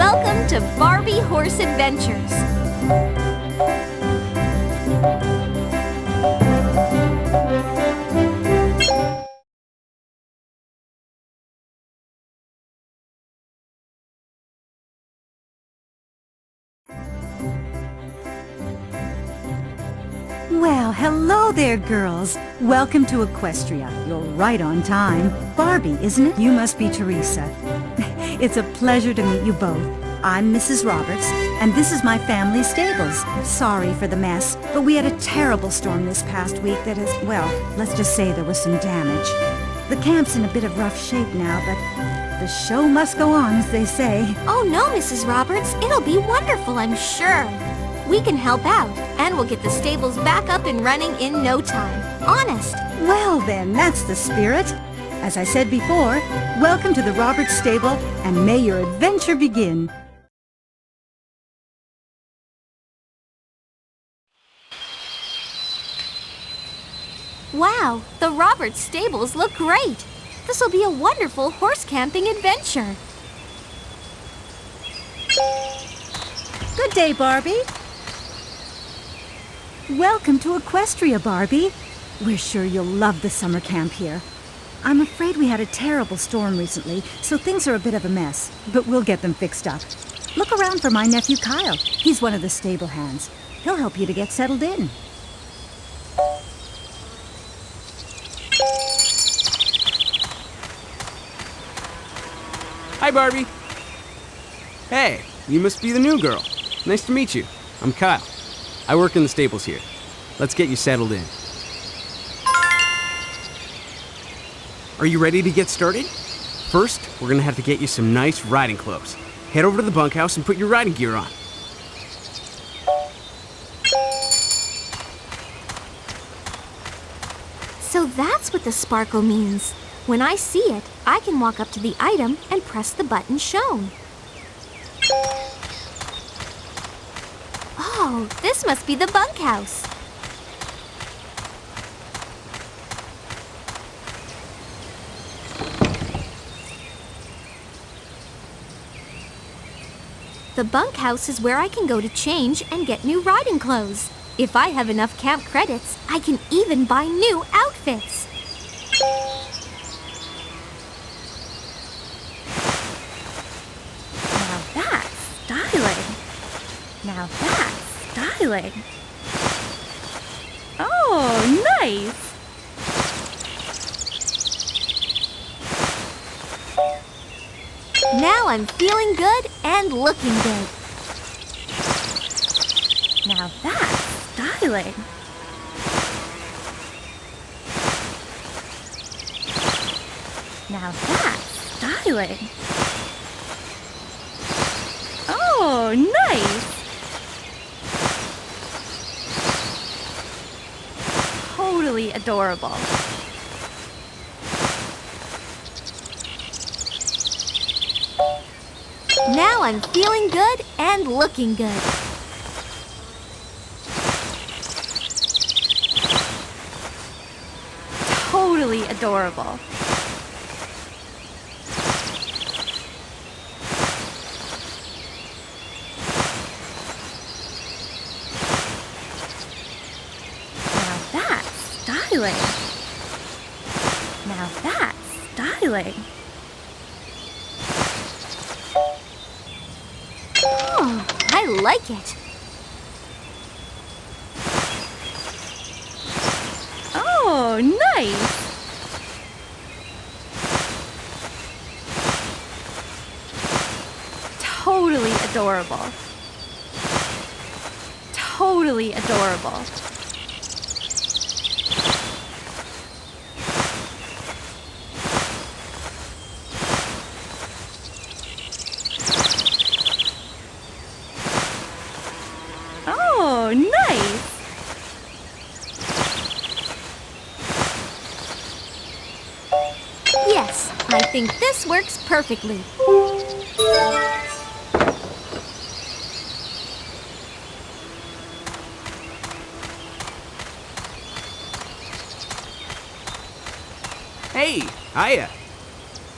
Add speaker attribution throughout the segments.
Speaker 1: Welcome to Barbie Horse Adventures.
Speaker 2: Well, hello there, girls. Welcome to Equestria. You're right on time. Barbie, isn't it? You must be Teresa. It's a pleasure to meet you both. I'm Mrs. Roberts, and this is my family's stables. Sorry for the mess, but we had a terrible storm this past week that has, well, let's just say there was some damage. The camp's in a bit of rough shape now, but the show must go on, as they say.
Speaker 1: Oh no, Mrs. Roberts. It'll be wonderful, I'm sure. We can help out, and we'll get the stables back up and running in no time. Honest.
Speaker 2: Well then, that's the spirit. As I said before, welcome to the Roberts stable, and may your adventure begin.
Speaker 1: Wow, the Roberts stables look great. This'll be a wonderful horse camping adventure.
Speaker 2: Good day, Barbie. Welcome to Equestria, Barbie. We're sure you'll love the summer camp here. I'm afraid we had a terrible storm recently, so things are a bit of a mess, but we'll get them fixed up. Look around for my nephew Kyle. He's one of the stable hands. He'll help you to get settled in.
Speaker 3: Hi, Barbie. Hey, you must be the new girl. Nice to meet you. I'm Kyle. I work in the stables here. Let's get you settled in. Are you ready to get started? First, we're gonna have to get you some nice riding clothes. Head over to the bunkhouse and put your riding gear on.
Speaker 1: So that's what the sparkle means. When I see it, I can walk up to the item and press the button shown. Oh, this must be the bunkhouse. The bunkhouse is where I can go to change and get new riding clothes. If I have enough camp credits, I can even buy new outfits. Now that's styling. Now that's styling. Oh, nice! Now I'm feeling good and looking good. Now that's styling. Now that's styling. Oh, nice! Totally adorable. Now I'm feeling good and looking good. Totally adorable. Now that's styling. Now that's styling. Oh, I like it. Oh, nice. Totally adorable. Totally adorable. Oh, nice! Yes, I think this works perfectly.
Speaker 3: Hey, hiya.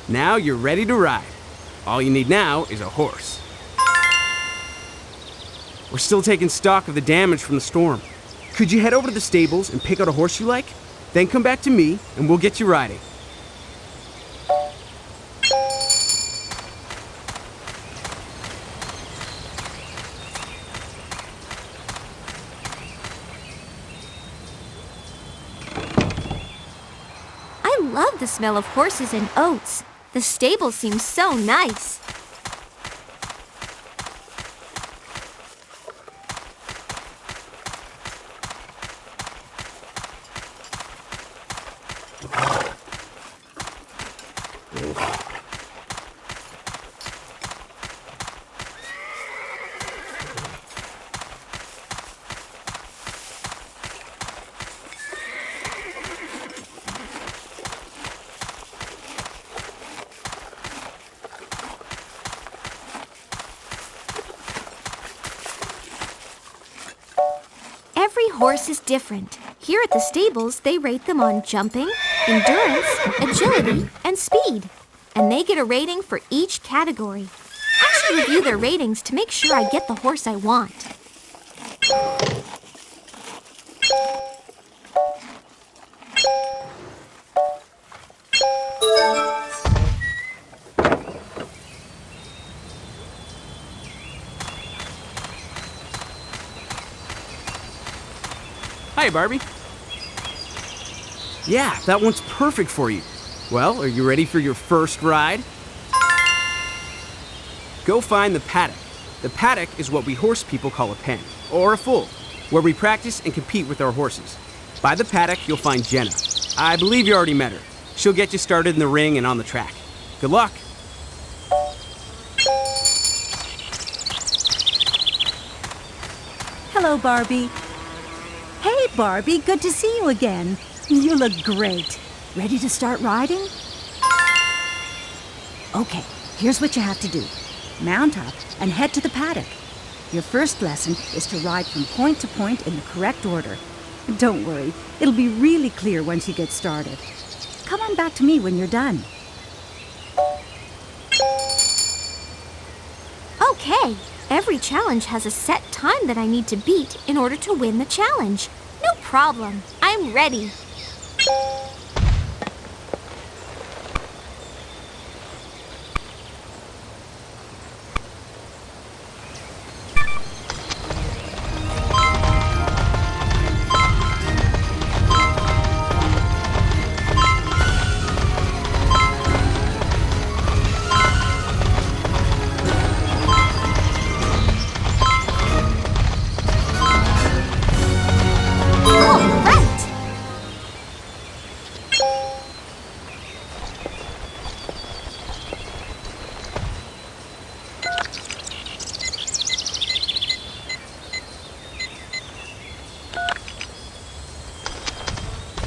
Speaker 3: Now you're ready to ride. All you need now is a horse. We're still taking stock of the damage from the storm. Could you head over to the stables and pick out a horse you like? Then come back to me and we'll get you riding.
Speaker 1: I love the smell of horses and oats. The stable seems so nice. Every horse is different. Here at the stables, they rate them on jumping, endurance, agility, and speed. And they get a rating for each category. I should review their ratings to make sure I get the horse I want.
Speaker 3: Hi, Barbie. Yeah, that one's perfect for you. Well, are you ready for your first ride? Go find the paddock. The paddock is what we horse people call a pen, or a foal, where we practice and compete with our horses. By the paddock, you'll find Jenna. I believe you already met her. She'll get you started in the ring and on the track. Good luck.
Speaker 2: Hello, Barbie. Hey, Barbie, good to see you again. You look great. Ready to start riding? Okay, here's what you have to do. Mount up and head to the paddock. Your first lesson is to ride from point to point in the correct order. Don't worry, it'll be really clear once you get started. Come on back to me when you're done.
Speaker 1: Okay, every challenge has a set time that I need to beat in order to win the challenge. No problem, I'm ready.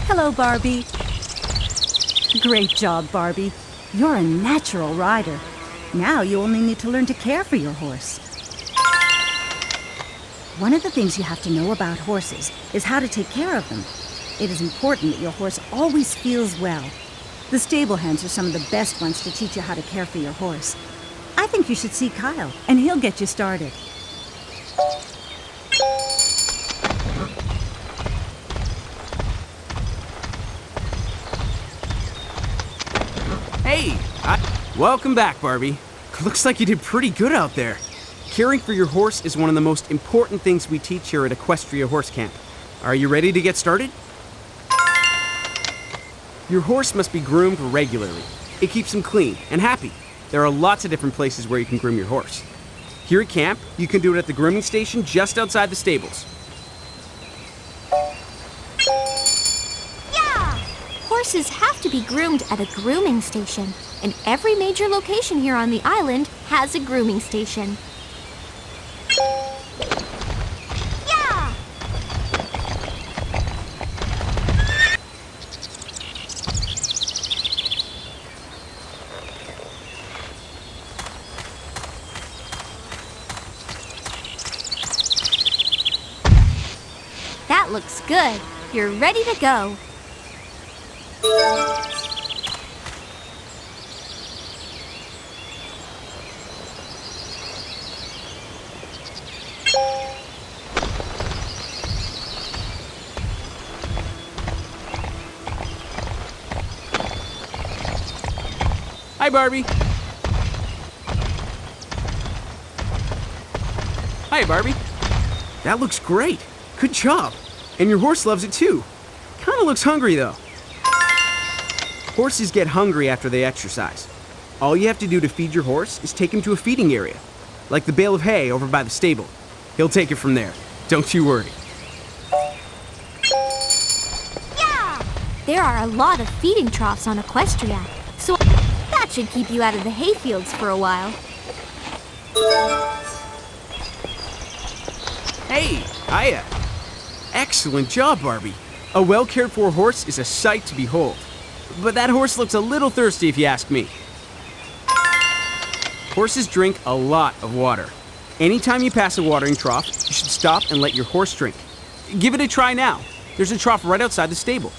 Speaker 2: Hello, Barbie. Great job, Barbie. You're a natural rider. Now you only need to learn to care for your horse. One of the things you have to know about horses is how to take care of them. It is important that your horse always feels well. The stable hands are some of the best ones to teach you how to care for your horse. I think you should see Kyle, and he'll get you started.
Speaker 3: Hey! Welcome back, Barbie. Looks like you did pretty good out there. Caring for your horse is one of the most important things we teach here at Equestria Horse Camp. Are you ready to get started? Your horse must be groomed regularly. It keeps him clean and happy. There are lots of different places where you can groom your horse. Here at camp, you can do it at the grooming station just outside the stables.
Speaker 1: Horses have to be groomed at a grooming station, and every major location here on the island has a grooming station. Yeah! That looks good. You're ready to go.
Speaker 3: Hi, Barbie. Hi, Barbie. That looks great. Good job. And your horse loves it too. Kinda looks hungry though. Horses get hungry after they exercise. All you have to do to feed your horse is take him to a feeding area, like the bale of hay over by the stable. He'll take it from there. Don't you worry.
Speaker 1: Yeah! There are a lot of feeding troughs on Equestria, so that should keep you out of the hayfields for a while.
Speaker 3: Hey, hiya. Excellent job, Barbie. A well-cared-for horse is a sight to behold. But that horse looks a little thirsty if you ask me. Horses drink a lot of water. Anytime you pass a watering trough, you should stop and let your horse drink. Give it a try now. There's a trough right outside the stable.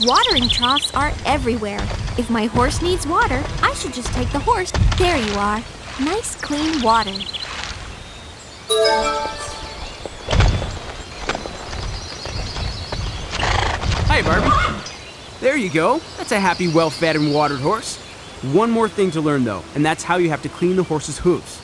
Speaker 1: Watering troughs are everywhere. If my horse needs water, I should just take the horse. There you are. Nice clean water.
Speaker 3: Hi, Barbie. There you go. That's a happy, well-fed and watered horse. One more thing to learn though, and that's how you have to clean the horse's hooves.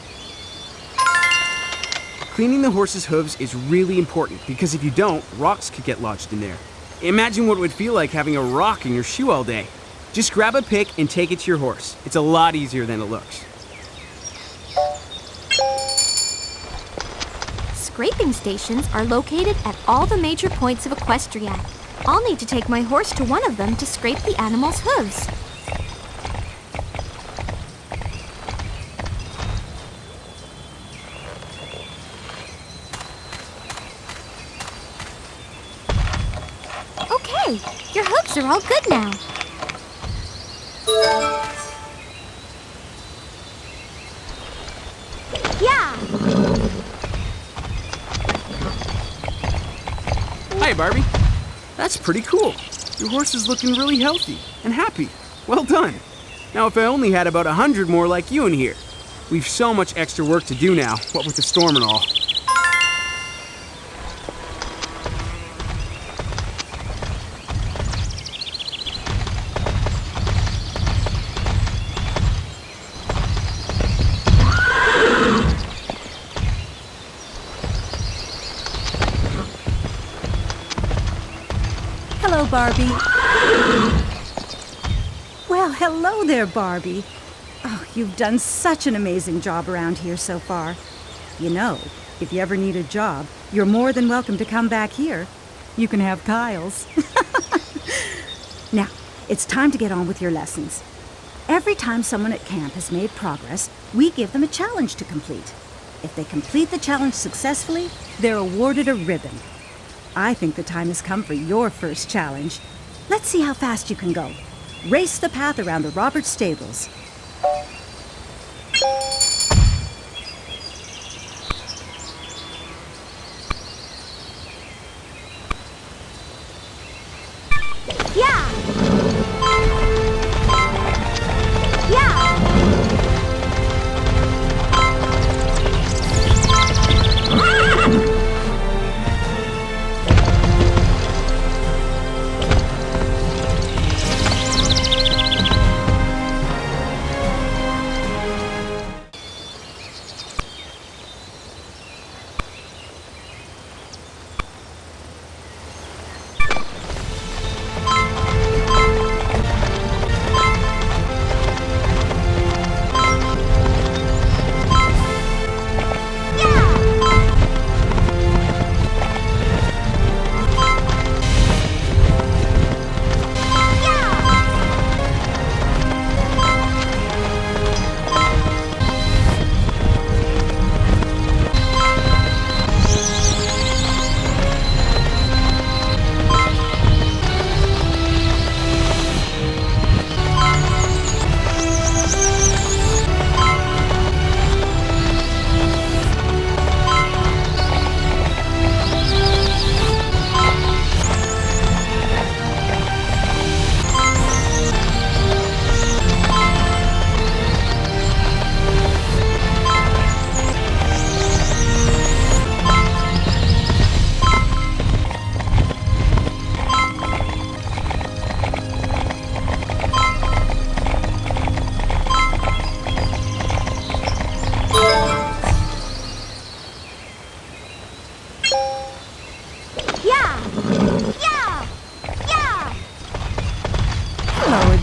Speaker 3: Cleaning the horse's hooves is really important because if you don't, rocks could get lodged in there. Imagine what it would feel like having a rock in your shoe all day. Just grab a pick and take it to your horse. It's a lot easier than it looks.
Speaker 1: Scraping stations are located at all the major points of Equestria. I'll need to take my horse to one of them to scrape the animal's hooves. Okay, your hooves are all good now. Yeah!
Speaker 3: Hi, Barbie. That's pretty cool. Your horse is looking really healthy and happy. Well done. Now, if I only had about 100 more like you in here. We've so much extra work to do now, what with the storm and all.
Speaker 2: Hello, Barbie. Well, hello there, Barbie. Oh, you've done such an amazing job around here so far. You know, if you ever need a job, you're more than welcome to come back here. You can have Kyle's. Now, it's time to get on with your lessons. Every time someone at camp has made progress, we give them a challenge to complete. If they complete the challenge successfully, they're awarded a ribbon. I think the time has come for your first challenge. Let's see how fast you can go. Race the path around the Roberts stables.
Speaker 1: Yeah! Yeah!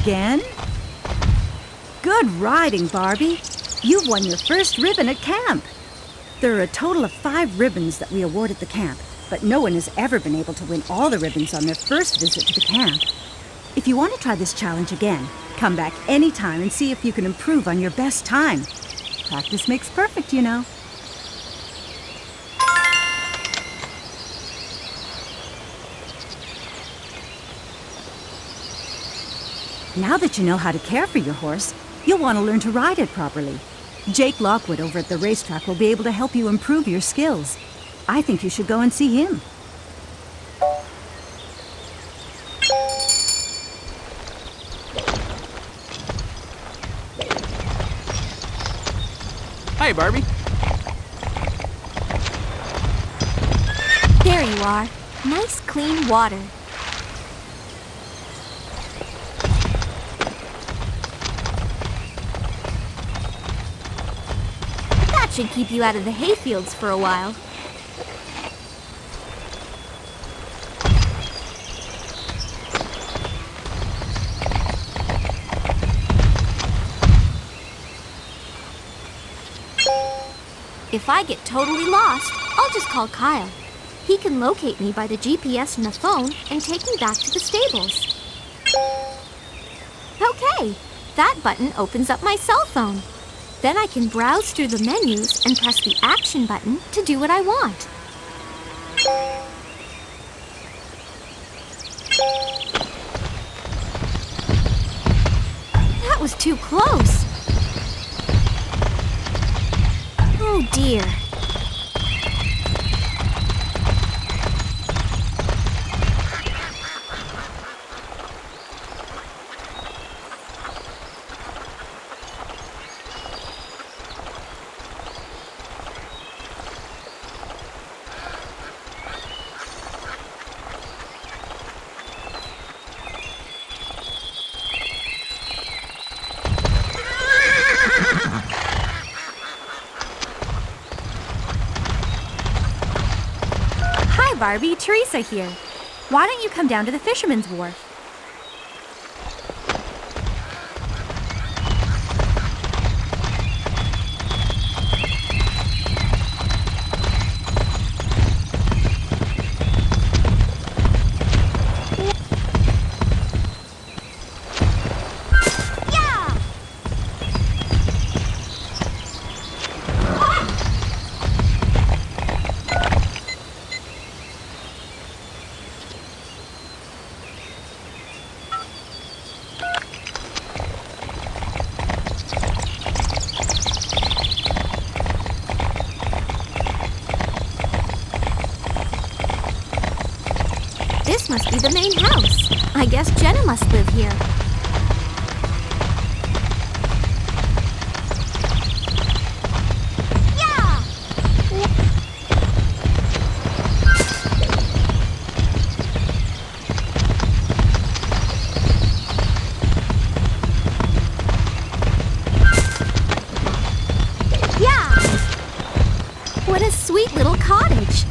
Speaker 2: again? Good riding, Barbie. You've won your first ribbon at camp. There are a total of 5 ribbons that we award at the camp, but no one has ever been able to win all the ribbons on their first visit to the camp. If you want to try this challenge again, come back anytime and see if you can improve on your best time. Practice makes perfect, you know. Now that you know how to care for your horse, you'll want to learn to ride it properly. Jake Lockwood over at the racetrack will be able to help you improve your skills. I think you should go and see him.
Speaker 3: Hi, Barbie.
Speaker 1: There you are. Nice clean water. That should keep you out of the hayfields for a while. If I get totally lost, I'll just call Kyle. He can locate me by the GPS in the phone and take me back to the stables. Okay, that button opens up my cell phone. Then I can browse through the menus and press the action button to do what I want. That was too close. Oh dear.
Speaker 4: Barbie, Teresa here. Why don't you come down to the Fisherman's Wharf?
Speaker 1: This must be the main house. I guess Jenna must live here. Yeah! Yeah! What a sweet little cottage.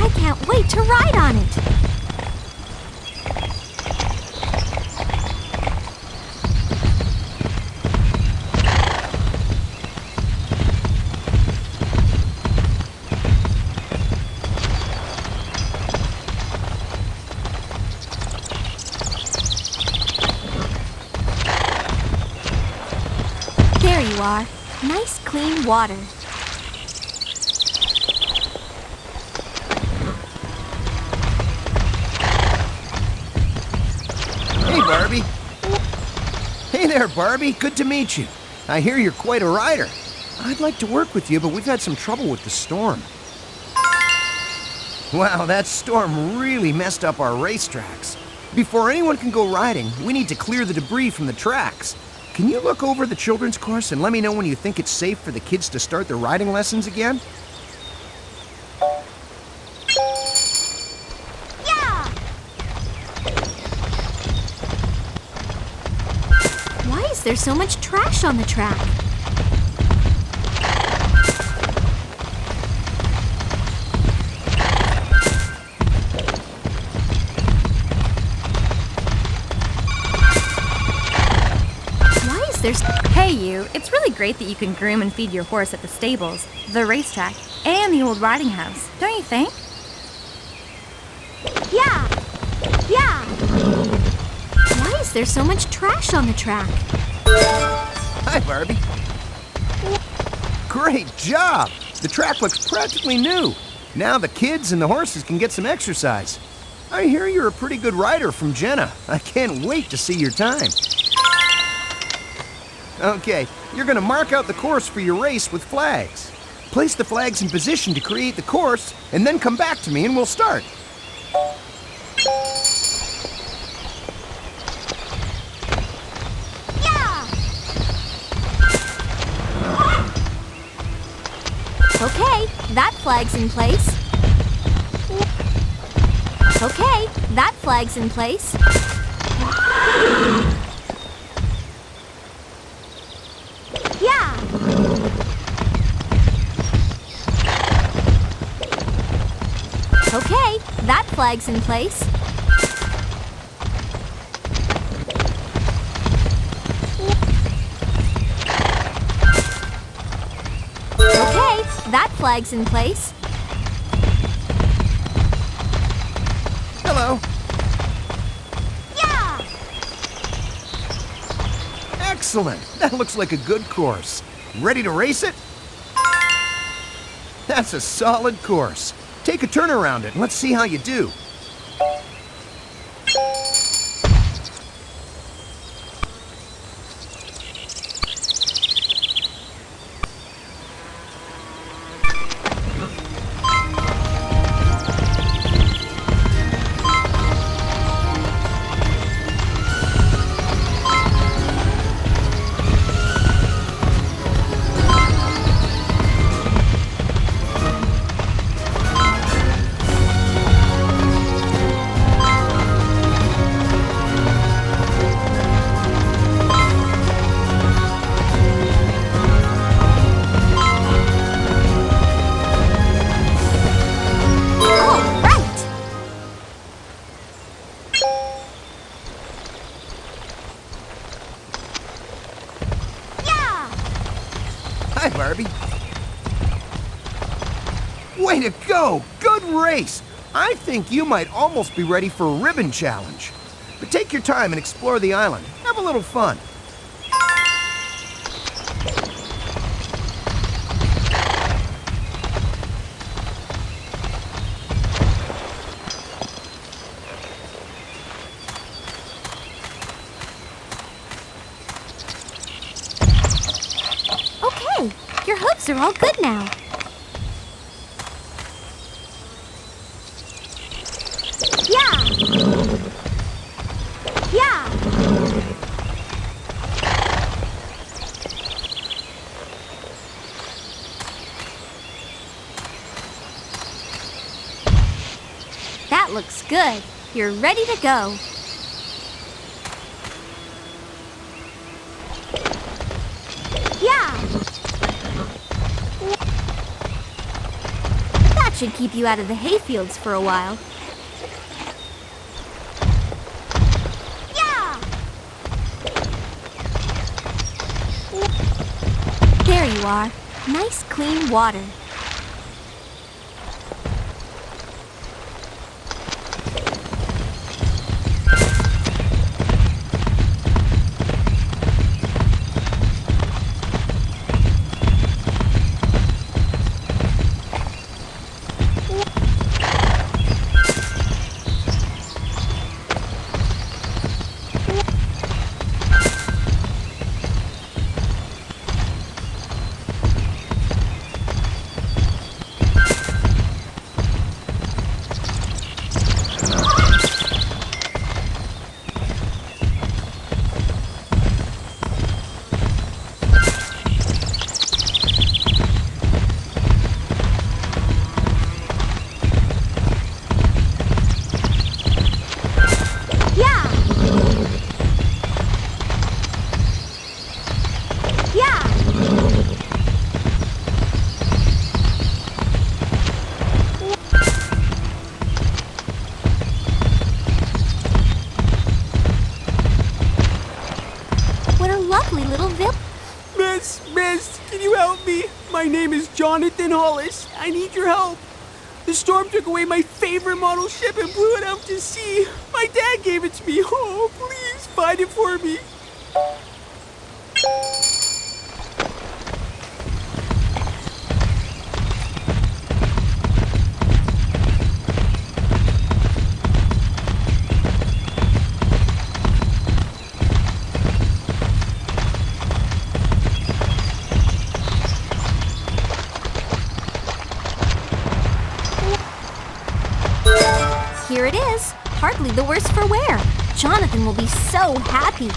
Speaker 1: I can't wait to ride on it. There you are. Nice clean water.
Speaker 5: Hey, Barbie. Hey there, Barbie. Good to meet you. I hear you're quite a rider. I'd like to work with you, but we've had some trouble with the storm. Wow, that storm really messed up our racetracks. Before anyone can go riding, we need to clear the debris from the tracks. can you look over the children's course and let me know when you think it's safe for the kids to start their riding lessons again?
Speaker 1: Yeah! Why is there so much trash on the track?
Speaker 4: Hey you, it's really great that you can groom and feed your horse at the stables, the racetrack, and the old riding house, don't you think?
Speaker 1: Yeah! Yeah! Why is there so much trash on the track?
Speaker 5: Hi, Barbie. Great job! The track looks practically new. Now the kids and the horses can get some exercise. I hear you're a pretty good rider from Jenna. I can't wait to see your time. Okay, you're gonna mark out the course for your race with flags. Place the flags in position to create the course, and then come back to me and we'll start.
Speaker 1: Yeah! Okay, that flag's in place. Okay, that flag's in place. Yeah! Okay, that flag's in place. Okay, that flag's in place.
Speaker 5: Hello.
Speaker 1: Yeah!
Speaker 5: Excellent. That looks like a good course. Ready to race it? That's a solid course. Take a turn around it and let's see how you do. Hi, Barbie. Way to go! Good race! I think you might almost be ready for a ribbon challenge. But take your time and explore the island. Have a little fun.
Speaker 1: Okay, your hooves are all good now. Yeah! Yeah! That looks good. You're ready to go. Yeah! That should keep you out of the hayfields for a while. Yeah! There you are. Nice clean water.
Speaker 3: me! My name is Jonathan Hollis. I need your help. The storm took away my favorite model ship and blew it out to sea. My dad gave it to me. Oh, please find it for me.
Speaker 1: Here it is. Hardly the worse for wear. Jonathan will be so happy.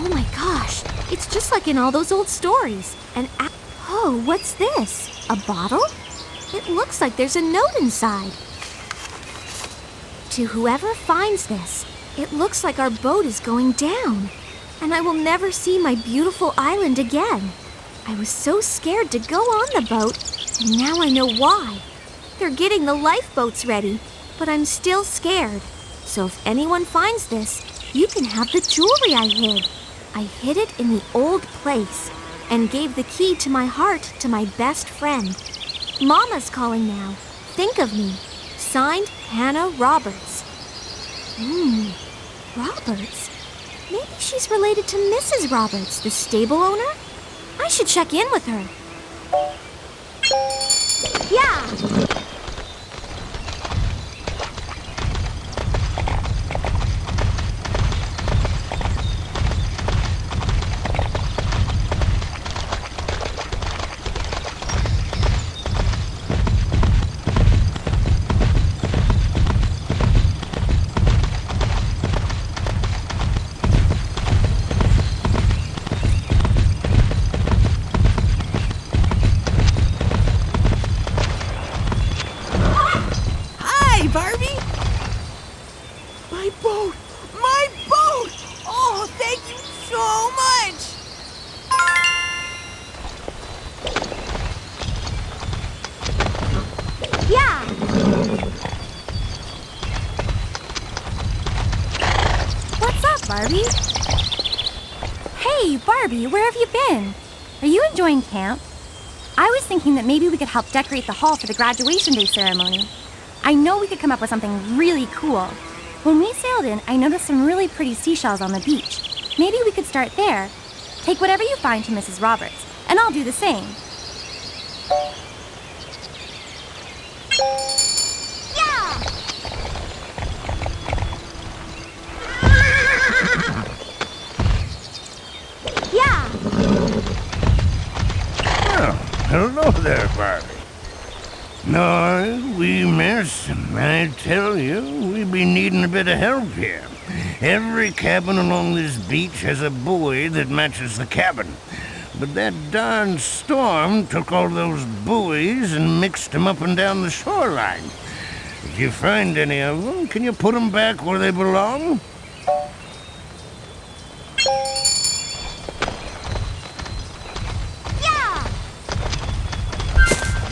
Speaker 1: Oh my gosh, it's just like in all those old stories. Oh, what's this? A bottle? It looks like there's a note inside. To whoever finds this, it looks like our boat is going down. And I will never see my beautiful island again. I was so scared to go on the boat, and now I know why. They're getting the lifeboats ready, but I'm still scared. So if anyone finds this, you can have the jewelry I hid. I hid it in the old place and gave the key to my heart to my best friend. Mama's calling now. Think of me. Signed, Hannah Roberts. Roberts? Maybe she's related to Mrs. Roberts, the stable owner? I should check in with her. Yeah!
Speaker 3: Barbie? My boat! My boat! Oh, thank you so much!
Speaker 1: Yeah!
Speaker 4: What's up, Barbie? Hey, Barbie, where have you been? Are you enjoying camp? I was thinking that maybe we could help decorate the hall for the graduation day ceremony. I know we could come up with something really cool. When we sailed in, I noticed some really pretty seashells on the beach. Maybe we could start there. Take whatever you find to Mrs. Roberts, and I'll do the same.
Speaker 1: Yeah! Yeah!
Speaker 6: Oh, hello there, Barbie. No, we miss. I tell you, we be needing a bit of help here. Every cabin along this beach has a buoy that matches the cabin. But that darn storm took all those buoys and mixed them up and down the shoreline. If you find any of them, can you put them back where they belong?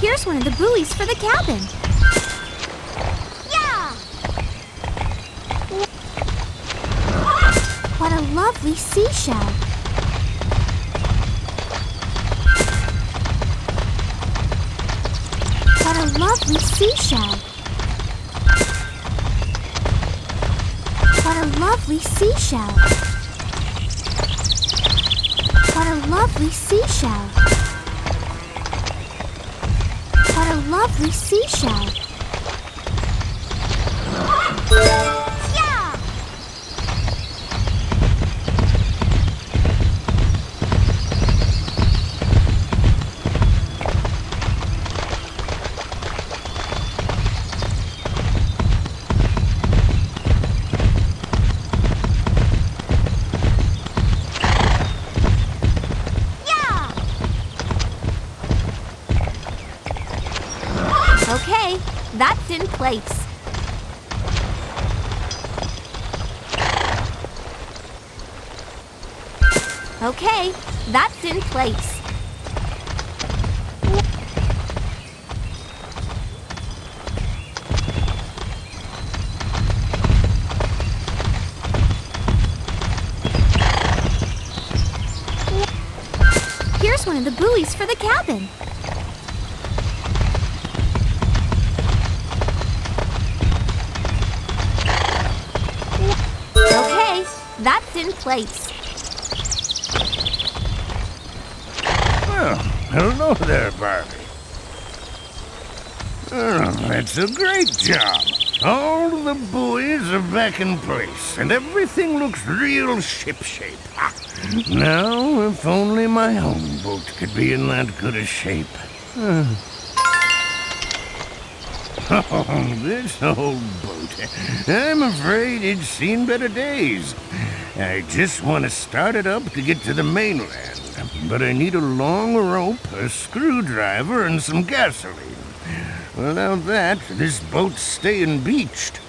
Speaker 1: Here's one of the buoys for the cabin. Yeah! What a lovely seashell. What a lovely seashell. What a lovely seashell. What a lovely seashell. What a lovely seashell. Yeah! Okay, that's in place. Okay, that's in place. Here's one of the buoys for the cabin. Okay, that's in place.
Speaker 6: Well, hello there, Barbie. Oh, that's a great job. All the buoys are back in place, and everything looks real shipshape. Now, if only my own boat could be in that good a shape. Oh, this old boat. I'm afraid it's seen better days. I just want to start it up to get to the mainland, but I need a long rope, a screwdriver, and some gasoline. Without that, this boat's staying beached.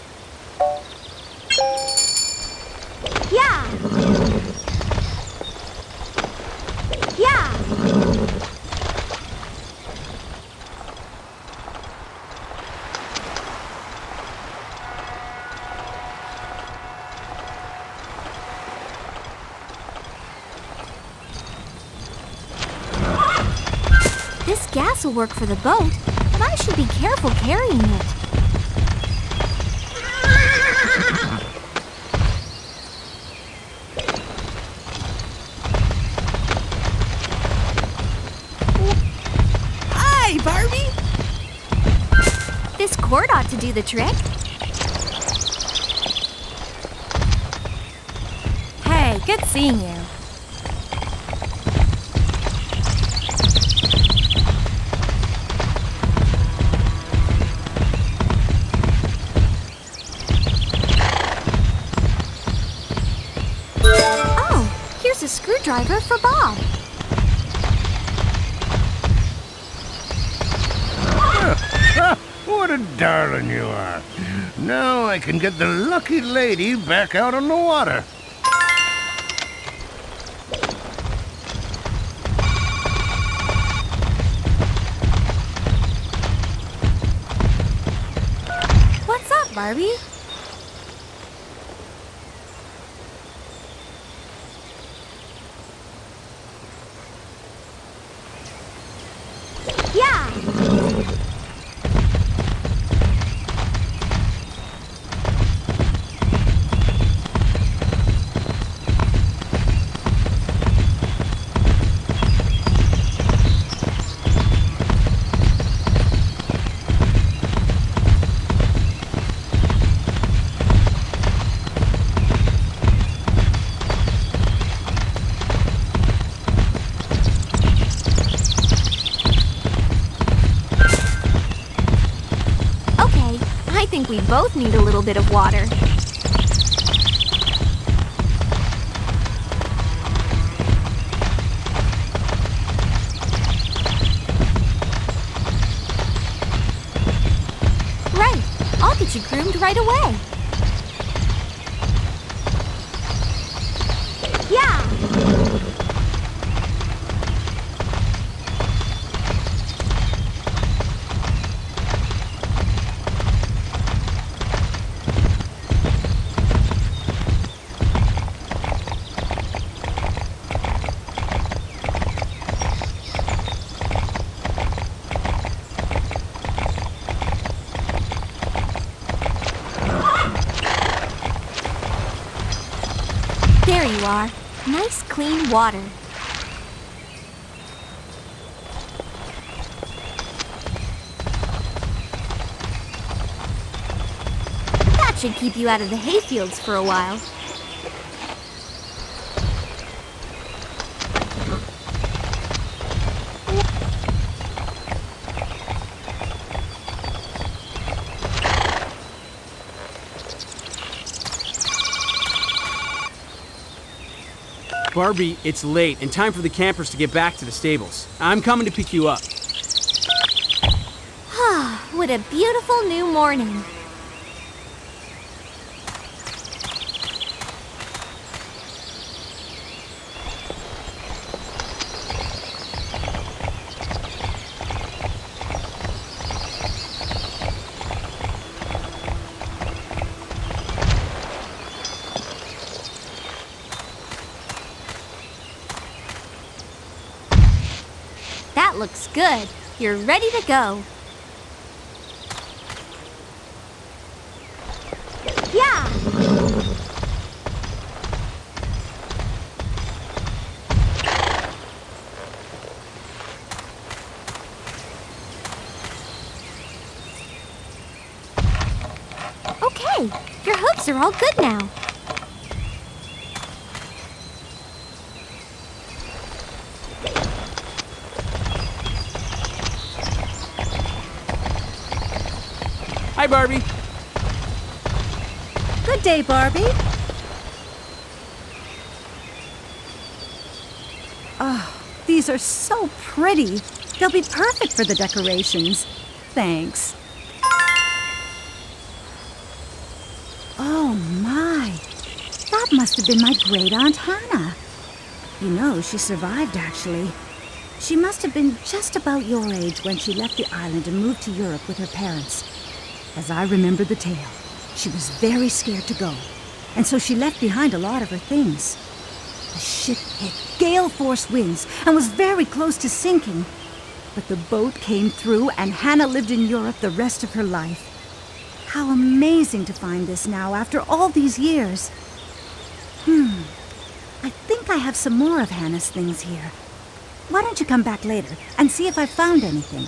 Speaker 1: Yeah! Yeah! This gas will work for the boat, but I should be careful carrying it.
Speaker 2: Hi, Barbie!
Speaker 1: This cord ought to do the trick.
Speaker 4: Hey, good seeing you.
Speaker 1: Oh, here's a screwdriver for Bob.
Speaker 6: What a darling you are. Now I can get the lucky lady back out on the water.
Speaker 4: What's up, Barbie?
Speaker 1: Yeah! Okay, I think we both need a little bit of water. Right, I'll get you groomed right away. Yeah! There you are. Nice clean water. That should keep you out of the hayfields for a while.
Speaker 3: Barbie, it's late and time for the campers to get back to the stables. I'm coming to pick you up.
Speaker 1: What a beautiful new morning. That looks good. You're ready to go. Yeah! Okay, your hooks are all good now.
Speaker 3: Hi, Barbie.
Speaker 2: Good day, Barbie. Oh, these are so pretty. They'll be perfect for the decorations. Thanks. Oh, my. That must have been my great-aunt Hannah. You know, she survived, actually. She must have been just about your age when she left the island and moved to Europe with her parents. As I remember the tale, she was very scared to go, and so she left behind a lot of her things. The ship hit gale-force winds and was very close to sinking. But the boat came through, and Hannah lived in Europe the rest of her life. How amazing to find this now after all these years. I think I have some more of Hannah's things here. Why don't you come back later and see if I found anything?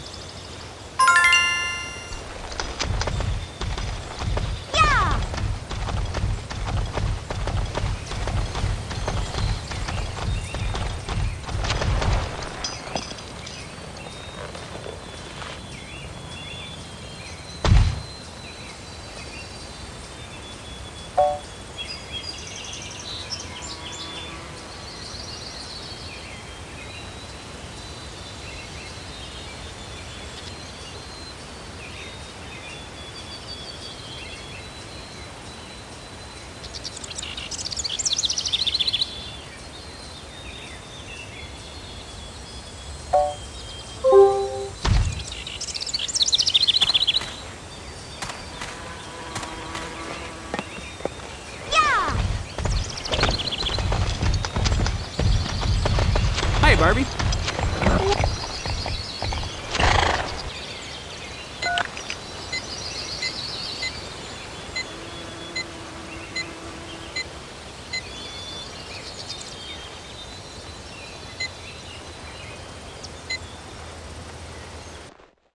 Speaker 3: Hi, Barbie.